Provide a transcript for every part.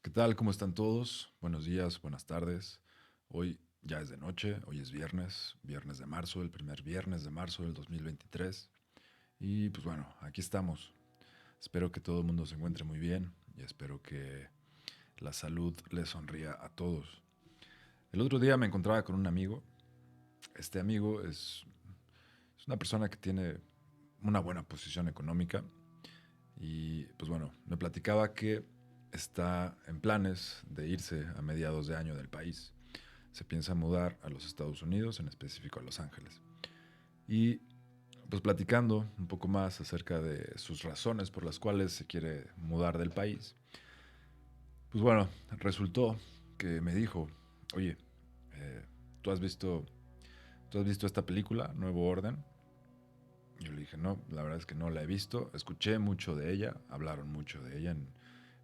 ¿Qué tal? ¿Cómo están todos? Buenos días, buenas tardes. Hoy ya es de noche, hoy es viernes, viernes de marzo, el primer viernes de marzo del 2023. Y pues bueno, aquí estamos. Espero que todo el mundo se encuentre muy bien y espero que la salud les sonría a todos. El otro día me encontraba con un amigo. Este amigo es una persona que tiene una buena posición económica y pues bueno, me platicaba que está en planes de irse a mediados de año del país. Se piensa mudar a los Estados Unidos, en específico a Los Ángeles. Y pues platicando un poco más acerca de sus razones por las cuales se quiere mudar del país, pues bueno, resultó que me dijo, oye, eh, ¿tú, has visto, ¿tú has visto esta película, Nuevo Orden? Yo le dije, no, la verdad es que no la he visto. Escuché mucho de ella, hablaron mucho de ella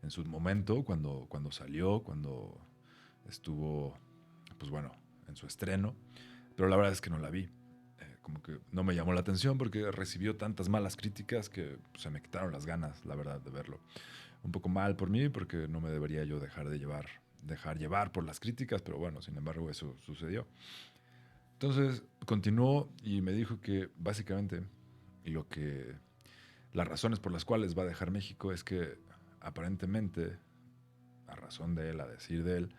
en su momento, cuando salió, cuando estuvo, pues bueno, en su estreno. Pero la verdad es que no la vi. Como que no me llamó la atención porque recibió tantas malas críticas que pues, se me quitaron las ganas, la verdad, de verlo. Un poco mal por mí porque no me debería yo dejar llevar por las críticas, pero bueno, sin embargo eso sucedió. Entonces continuó y me dijo que básicamente lo que las razones por las cuales va a dejar México es que aparentemente, a razón de él, a decir de él,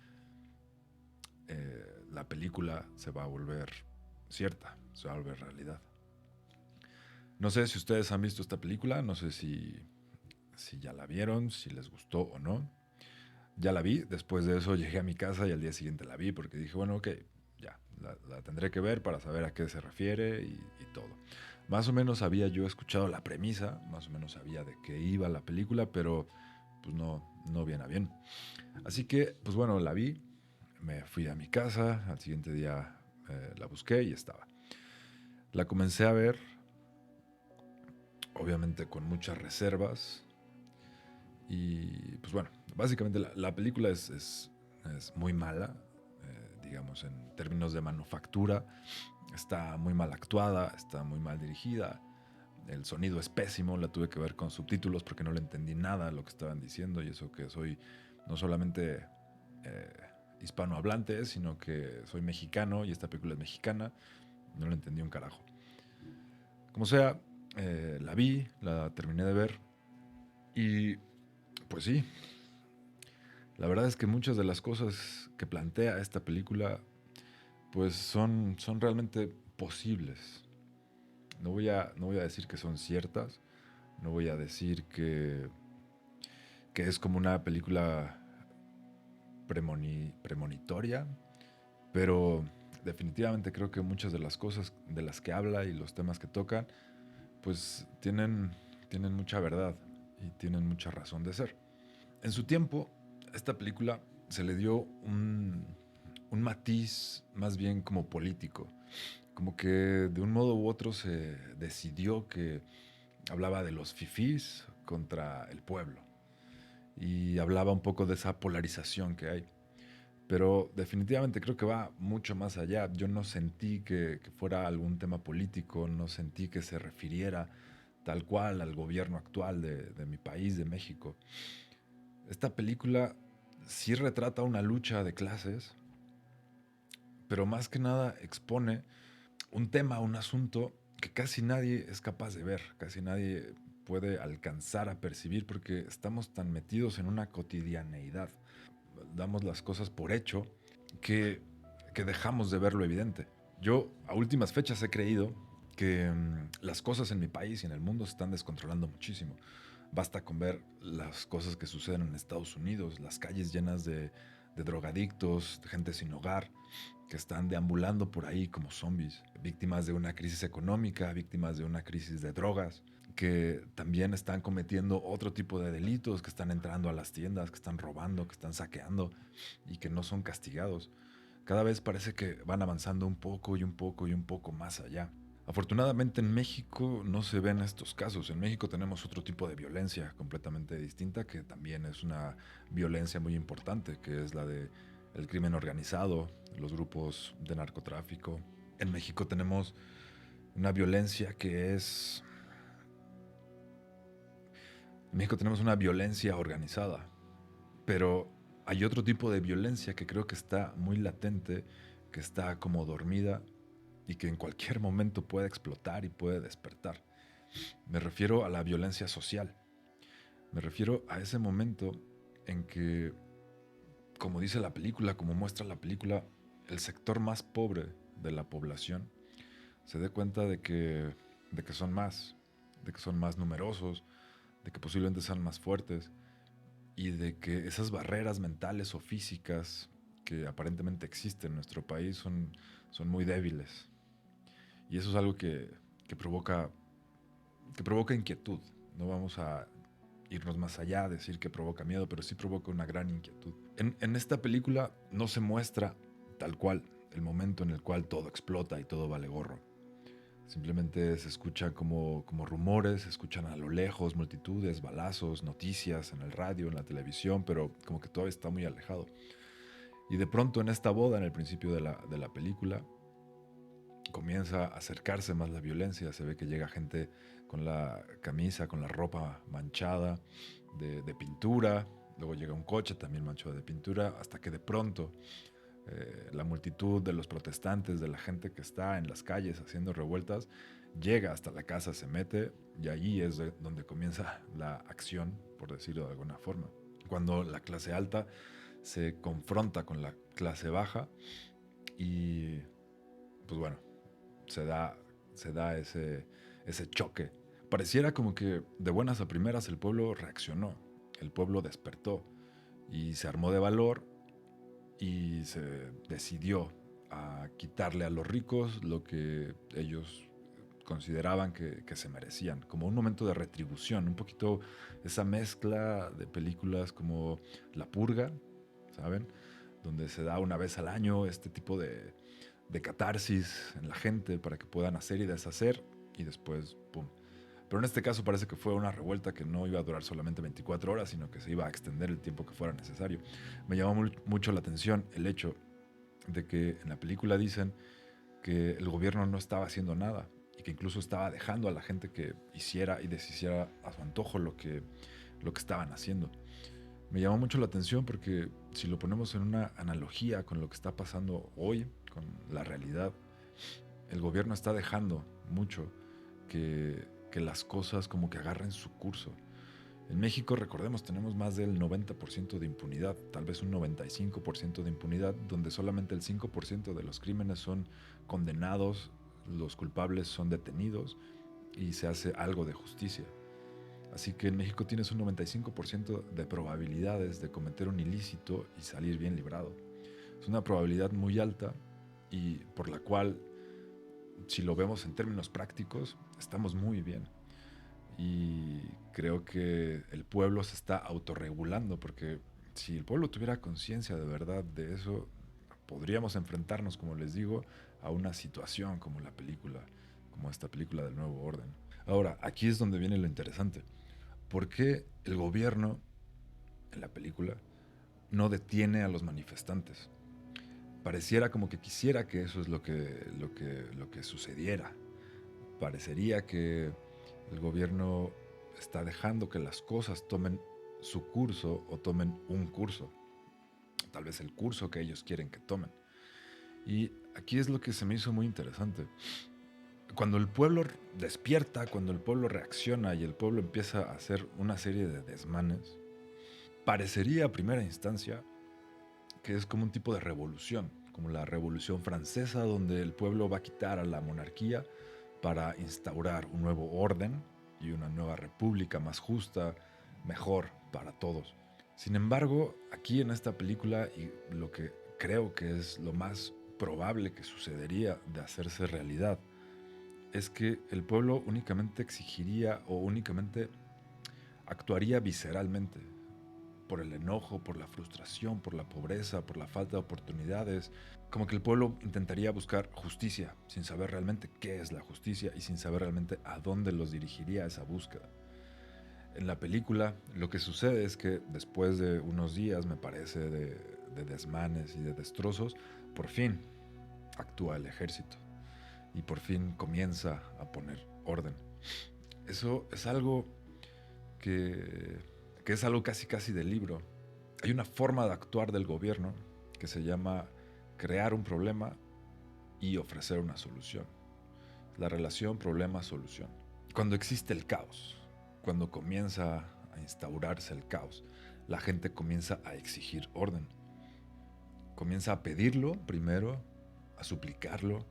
la película se va a volver cierta, se va a volver realidad. No sé si ustedes han visto esta película, no sé si ya la vieron, si les gustó o no. Ya la vi, después de eso llegué a mi casa y al día siguiente la vi porque dije, bueno, ok, ya, la tendré que ver para saber a qué se refiere y todo. Más o menos había yo escuchado la premisa, más o menos sabía de qué iba la película, pero pues no bien a bien. Así que, pues bueno, la vi, me fui a mi casa, al siguiente día la busqué y estaba. La comencé a ver, obviamente con muchas reservas, y pues bueno, básicamente la película es muy mala, digamos, en términos de manufactura. Está muy mal actuada, está muy mal dirigida. El sonido es pésimo, la tuve que ver con subtítulos porque no le entendí nada a lo que estaban diciendo. Y eso que soy no solamente eh, hispanohablante, sino que soy mexicano y esta película es mexicana. No le entendí un carajo. Como sea, la vi, la terminé de ver y pues sí, la verdad es que muchas de las cosas que plantea esta película pues son realmente posibles. No voy a decir que son ciertas, no voy a decir que es como una película premonitoria, pero definitivamente creo que muchas de las cosas de las que habla y los temas que tocan, pues tienen mucha verdad y tienen mucha razón de ser. En su tiempo, a esta película se le dio un matiz más bien como político, como que de un modo u otro se decidió que hablaba de los fifís contra el pueblo y hablaba un poco de esa polarización que hay. Pero definitivamente creo que va mucho más allá. Yo no sentí que fuera algún tema político, no sentí que se refiriera tal cual al gobierno actual de mi país, de México. Esta película sí retrata una lucha de clases, pero más que nada expone un tema, un asunto que casi nadie es capaz de ver, casi nadie puede alcanzar a percibir porque estamos tan metidos en una cotidianeidad, damos las cosas por hecho que, que dejamos de ver lo evidente. Yo a últimas fechas he creído que las cosas en mi país y en el mundo se están descontrolando muchísimo. Basta con ver las cosas que suceden en Estados Unidos, las calles llenas de drogadictos, de gente sin hogar, que están deambulando por ahí como zombies, víctimas de una crisis económica, víctimas de una crisis de drogas, que también están cometiendo otro tipo de delitos, que están entrando a las tiendas, que están robando, que están saqueando y que no son castigados. Cada vez parece que van avanzando un poco y un poco y un poco más allá. Afortunadamente en México no se ven estos casos. En México tenemos otro tipo de violencia completamente distinta que también es una violencia muy importante, que es la de el crimen organizado, los grupos de narcotráfico. En México tenemos una violencia que es... En México tenemos una violencia organizada, pero Hay otro tipo de violencia que creo que está muy latente, que está como dormida y que en cualquier momento puede explotar y puede despertar. Me refiero a la violencia social. Me refiero a ese momento en que, como dice la película, como muestra la película, el sector más pobre de la población se dé cuenta de que son más, de que son más numerosos, de que posiblemente sean más fuertes y de que esas barreras mentales o físicas que aparentemente existen en nuestro país son muy débiles. Y eso es algo que provoca, que provoca inquietud. No vamos a irnos más allá, decir que provoca miedo, pero sí provoca una gran inquietud. En esta película no se muestra tal cual el momento en el cual todo explota y todo vale gorro. Simplemente se escuchan como rumores, se escuchan a lo lejos multitudes, balazos, noticias en el radio, en la televisión, pero como que todo está muy alejado. Y de pronto en esta boda, en el principio de la película, comienza a acercarse más la violencia. Se ve que llega gente con la camisa, con la ropa manchada de pintura. Luego llega un coche también manchado de pintura, hasta que de pronto la multitud de los protestantes, de la gente que está en las calles haciendo revueltas, llega hasta la casa, se mete y allí es donde comienza la acción, por decirlo de alguna forma. Cuando la clase alta se confronta con la clase baja y pues bueno, se da, se da ese choque. Pareciera como que de buenas a primeras el pueblo reaccionó, el pueblo despertó y se armó de valor y se decidió a quitarle a los ricos lo que ellos consideraban que se merecían, como un momento de retribución, un poquito esa mezcla de películas como La Purga, ¿saben? Donde se da una vez al año este tipo de catarsis en la gente para que puedan hacer y deshacer y después, ¡pum! Pero en este caso parece que fue una revuelta que no iba a durar solamente 24 horas, sino que se iba a extender el tiempo que fuera necesario. Me llamó mucho la atención el hecho de que en la película dicen que el gobierno no estaba haciendo nada y que incluso estaba dejando a la gente que hiciera y deshiciera a su antojo lo que estaban haciendo. Me llamó mucho la atención porque si lo ponemos en una analogía con lo que está pasando hoy, con la realidad, el gobierno está dejando mucho que las cosas como que agarren su curso. En México, recordemos, tenemos más del 90% de impunidad, tal vez un 95% de impunidad, donde solamente el 5% de los crímenes son condenados, los culpables son detenidos y se hace algo de justicia. Así que en México tienes un 95% de probabilidades de cometer un ilícito y salir bien librado. Es una probabilidad muy alta y por la cual, si lo vemos en términos prácticos, estamos muy bien. Y creo que el pueblo se está autorregulando porque si el pueblo tuviera conciencia de verdad de eso, podríamos enfrentarnos, como les digo, a una situación como la película, como esta película del Nuevo Orden. Ahora, aquí es donde viene lo interesante. ¿Por qué el gobierno en la película no detiene a los manifestantes? Pareciera como que quisiera que eso es lo que sucediera. Parecería que el gobierno está dejando que las cosas tomen su curso o tomen un curso, tal vez el curso que ellos quieren que tomen. Y aquí es lo que se me hizo muy interesante. Cuando el pueblo despierta, cuando el pueblo reacciona y el pueblo empieza a hacer una serie de desmanes, parecería a primera instancia que es como un tipo de revolución, como la Revolución Francesa, donde el pueblo va a quitar a la monarquía para instaurar un nuevo orden y una nueva república más justa, mejor para todos. Sin embargo, aquí en esta película, y lo que creo que es lo más probable que sucedería de hacerse realidad, es que el pueblo únicamente exigiría o únicamente actuaría visceralmente, por el enojo, por la frustración, por la pobreza, por la falta de oportunidades. Como que el pueblo intentaría buscar justicia, sin saber realmente qué es la justicia y sin saber realmente a dónde los dirigiría esa búsqueda. En la película, lo que sucede es que después de unos días, me parece, de desmanes y de destrozos, por fin actúa el ejército y por fin comienza a poner orden. Eso es algo que es algo casi casi del libro. Hay una forma de actuar del gobierno que se llama crear un problema y ofrecer una solución. La relación problema-solución. Cuando existe el caos, cuando comienza a instaurarse el caos, la gente comienza a exigir orden. Comienza a pedirlo primero, a suplicarlo,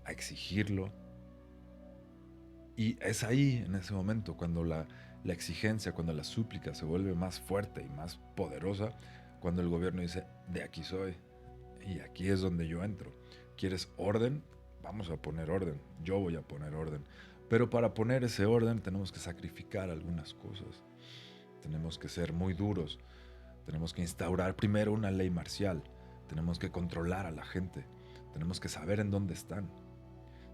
a exigirlo. Y es ahí, en ese momento, cuando la exigencia, cuando la súplica se vuelve más fuerte y más poderosa, cuando el gobierno dice, de aquí soy, y aquí es donde yo entro. ¿Quieres orden? Vamos a poner orden. Yo voy a poner orden. Pero para poner ese orden tenemos que sacrificar algunas cosas. Tenemos que ser muy duros. Tenemos que instaurar primero una ley marcial. Tenemos que controlar a la gente. Tenemos que saber en dónde están.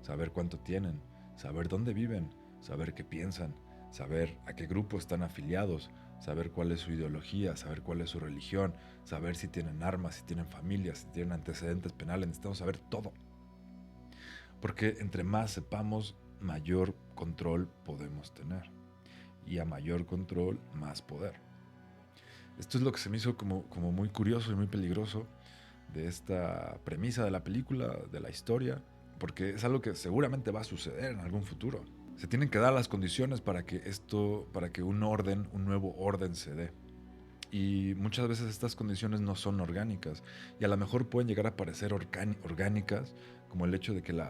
Saber cuánto tienen. Saber dónde viven. Saber qué piensan. Saber a qué grupo están afiliados. Saber cuál es su ideología, saber cuál es su religión, saber si tienen armas, si tienen familias, si tienen antecedentes penales. Necesitamos saber todo. Porque entre más sepamos, mayor control podemos tener. Y a mayor control, más poder. Esto es lo que se me hizo como muy curioso y muy peligroso de esta premisa de la película, de la historia, porque es algo que seguramente va a suceder en algún futuro. Se tienen que dar las condiciones para que un nuevo orden se dé. Y muchas veces estas condiciones no son orgánicas. Y a lo mejor pueden llegar a parecer orgánicas, como el hecho de que el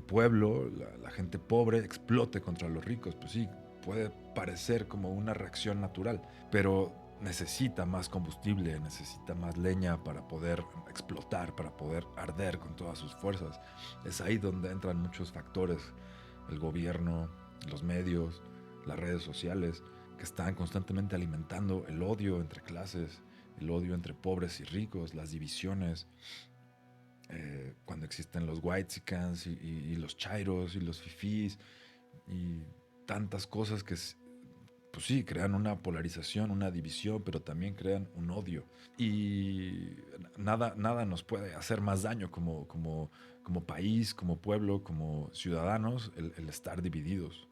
pueblo, la gente pobre, explote contra los ricos. Pues sí, puede parecer como una reacción natural, pero necesita más combustible, necesita más leña para poder explotar, para poder arder con todas sus fuerzas. Es ahí donde entran muchos factores, el gobierno, los medios, las redes sociales, que están constantemente alimentando el odio entre clases, el odio entre pobres y ricos, las divisiones, cuando existen los whitexicans y los chairos y los fifís y tantas cosas que pues sí, crean una polarización, una división, pero también crean un odio. Y nada nos puede hacer más daño como país, como pueblo, como ciudadanos, el estar divididos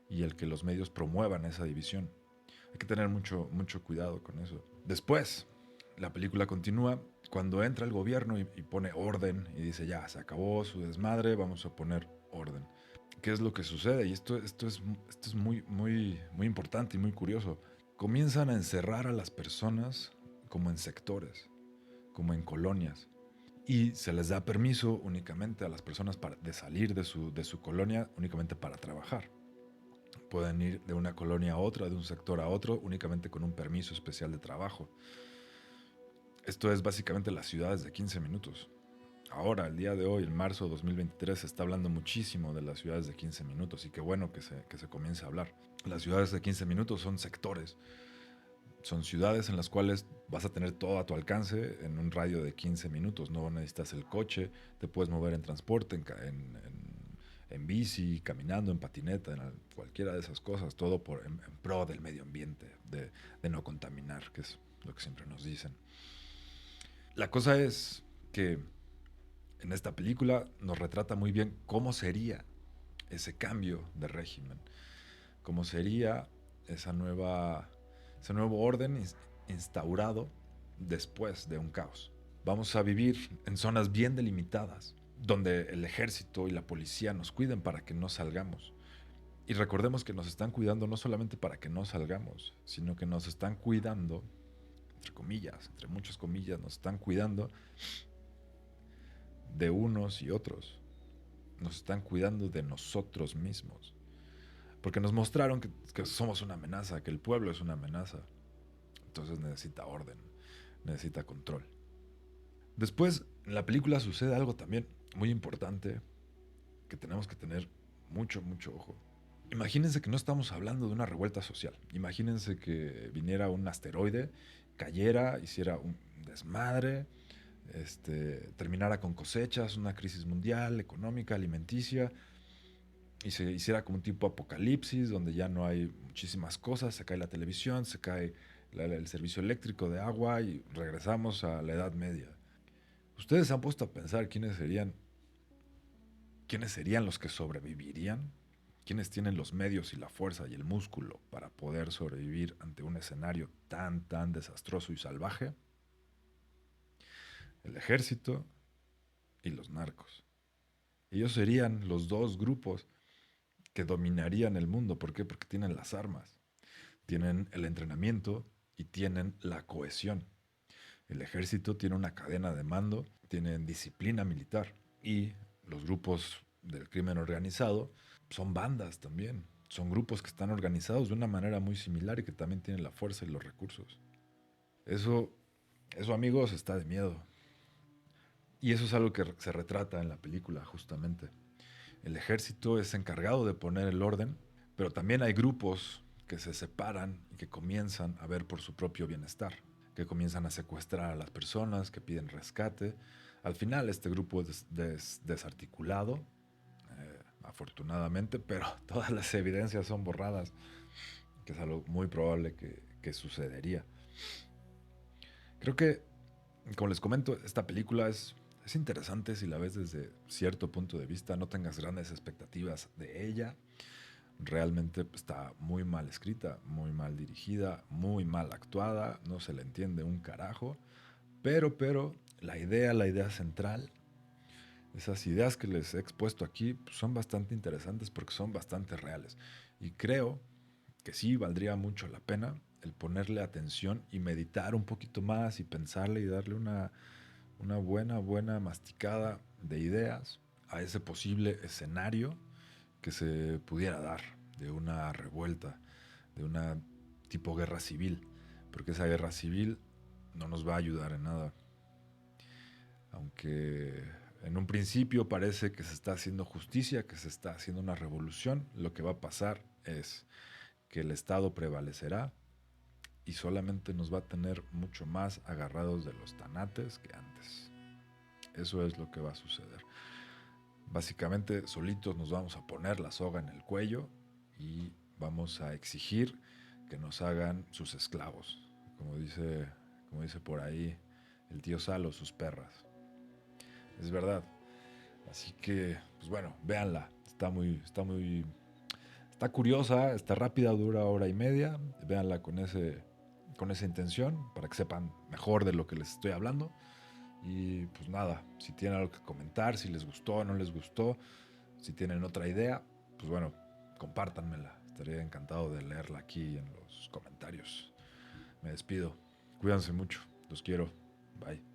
y el que los medios promuevan esa división. Hay que tener mucho cuidado con eso. Después, la película continúa cuando entra el gobierno y pone orden y dice, ya, se acabó su desmadre, vamos a poner orden. ¿Qué es lo que sucede? Y esto es muy importante y muy curioso. Comienzan a encerrar a las personas como en sectores, como en colonias. Y se les da permiso únicamente a las personas de salir de su colonia únicamente para trabajar. Pueden ir de una colonia a otra, de un sector a otro, únicamente con un permiso especial de trabajo. Esto es básicamente las ciudades de 15 minutos. Ahora, el día de hoy, en marzo de 2023, se está hablando muchísimo de las ciudades de 15 minutos y qué bueno que se comience a hablar. Las ciudades de 15 minutos son sectores. Son ciudades en las cuales vas a tener todo a tu alcance en un radio de 15 minutos. No necesitas el coche, te puedes mover en transporte, en bici, caminando, en patineta, en cualquiera de esas cosas. Todo en pro del medio ambiente, de no contaminar, que es lo que siempre nos dicen. La cosa es que en esta película nos retrata muy bien cómo sería ese cambio de régimen, cómo sería ese nuevo orden instaurado después de un caos. Vamos a vivir en zonas bien delimitadas, donde el ejército y la policía nos cuiden para que no salgamos. Y recordemos que nos están cuidando no solamente para que no salgamos, sino que nos están cuidando, entre comillas, entre muchas comillas, nos están cuidando de unos y otros. Nos están cuidando de nosotros mismos. Porque nos mostraron que somos una amenaza, que el pueblo es una amenaza. Entonces necesita orden, necesita control. Después, en la película sucede algo también muy importante que tenemos que tener mucho ojo. Imagínense que no estamos hablando de una revuelta social. Imagínense que viniera un asteroide, cayera, hiciera un desmadre, terminara con cosechas, una crisis mundial, económica, alimenticia, y se hiciera como un tipo apocalipsis donde ya no hay muchísimas cosas, se cae la televisión, se cae el servicio eléctrico de agua y regresamos a la Edad Media. ¿Ustedes se han puesto a pensar quiénes serían los que sobrevivirían? ¿Quiénes tienen los medios y la fuerza y el músculo para poder sobrevivir ante un escenario tan desastroso y salvaje? El ejército y los narcos. Ellos serían los dos grupos que dominarían el mundo. ¿Por qué? Porque tienen las armas, tienen el entrenamiento y tienen la cohesión. El ejército tiene una cadena de mando, tienen disciplina militar y los grupos del crimen organizado son bandas también. Son grupos que están organizados de una manera muy similar y que también tienen la fuerza y los recursos. Eso, eso amigos, está de miedo. Y eso es algo que se retrata en la película, justamente. El ejército es encargado de poner el orden, pero también hay grupos que se separan y que comienzan a ver por su propio bienestar, que comienzan a secuestrar a las personas, que piden rescate. Al final este grupo es desarticulado, afortunadamente, pero todas las evidencias son borradas, que es algo muy probable que sucedería. Creo que, como les comento, esta película es interesante si la ves desde cierto punto de vista, no tengas grandes expectativas de ella. Realmente está muy mal escrita, muy mal dirigida, muy mal actuada, no se le entiende un carajo, pero la idea central, esas ideas que les he expuesto aquí pues son bastante interesantes porque son bastante reales. Y creo que sí valdría mucho la pena el ponerle atención y meditar un poquito más y pensarle y darle una buena masticada de ideas a ese posible escenario que se pudiera dar de una revuelta, de una tipo guerra civil, porque esa guerra civil no nos va a ayudar en nada. Aunque en un principio parece que se está haciendo justicia, que se está haciendo una revolución, lo que va a pasar es que el Estado prevalecerá y solamente nos va a tener mucho más agarrados de los tanates que antes. Eso es lo que va a suceder. Básicamente solitos nos vamos a poner la soga en el cuello y vamos a exigir que nos hagan sus esclavos, como dice por ahí el tío Salo, sus perras. Es verdad. Así que, pues bueno, véanla. Está curiosa, está rápida, dura hora y media. Véanla con esa intención para que sepan mejor de lo que les estoy hablando. Y pues nada, si tienen algo que comentar, si les gustó o no les gustó, si tienen otra idea, pues bueno, compártanmela. Estaría encantado de leerla aquí en los comentarios. Me despido. Cuídense mucho. Los quiero. Bye.